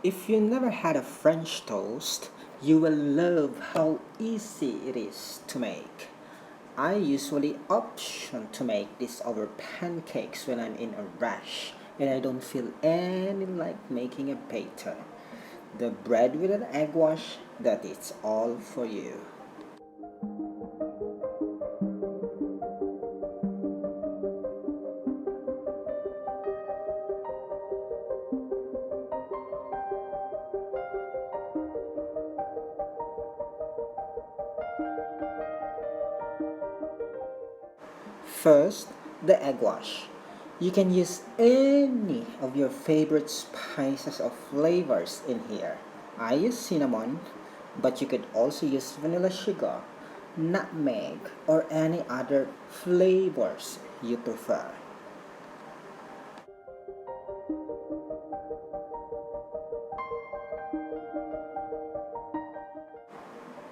If you never had a French toast, you will love how easy it is to make. I usually option to make this over pancakes when I'm in a rush and I don't feel any like making a batter. The bread with an egg wash, that is all for you. First, the egg wash. You can use any of your favorite spices or flavors in here. I use cinnamon, but you could also use vanilla sugar, nutmeg, or any other flavors you prefer.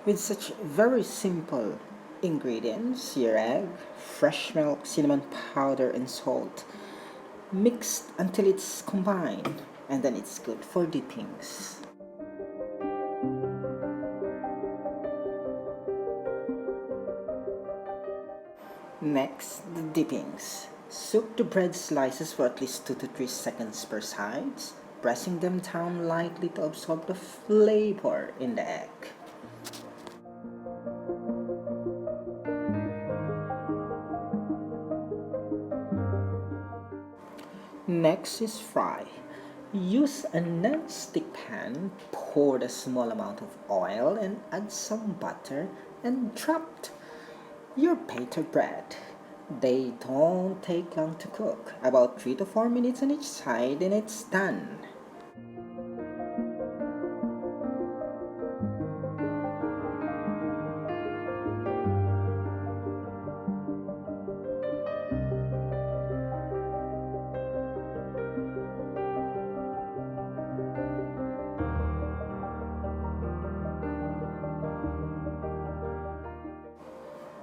With such very simple ingredients, your egg, fresh milk, cinnamon powder, and salt, mixed until it's combined, and then it's good for dippings. Next, the dippings. Soak the bread slices for at least 2 to 3 seconds per sides, pressing them down lightly to absorb the flavor in the egg. Next is fry. Use a non-stick pan, pour a small amount of oil and add some butter and drop your pita bread. They don't take long to cook, about 3 to 4 minutes on each side and it's done.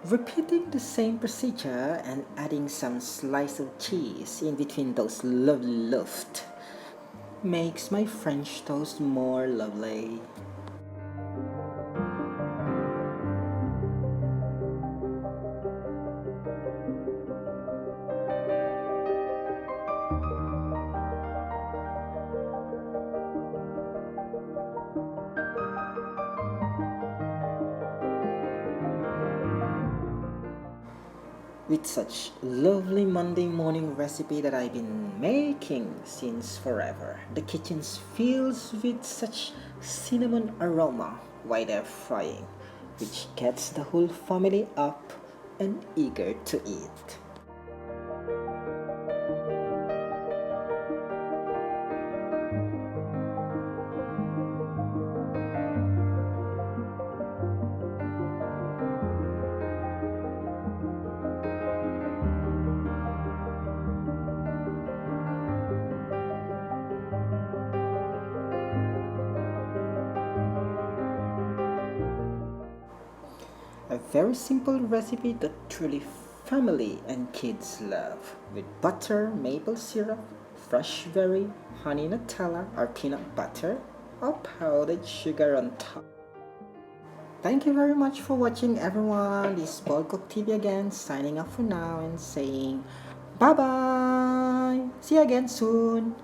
Repeating the same procedure and adding some slice of cheese in between those lovely luft makes my French toast more lovely. With such lovely Monday morning recipe that I've been making since forever. The kitchen fills with such cinnamon aroma while they're frying, which gets the whole family up and eager to eat. A very simple recipe that truly family and kids love, with butter, maple syrup, fresh berry, honey Nutella or peanut butter, or powdered sugar on top. Thank you very much for watching, everyone. This is Paul Cook TV again, signing off for now and saying bye bye. See you again soon.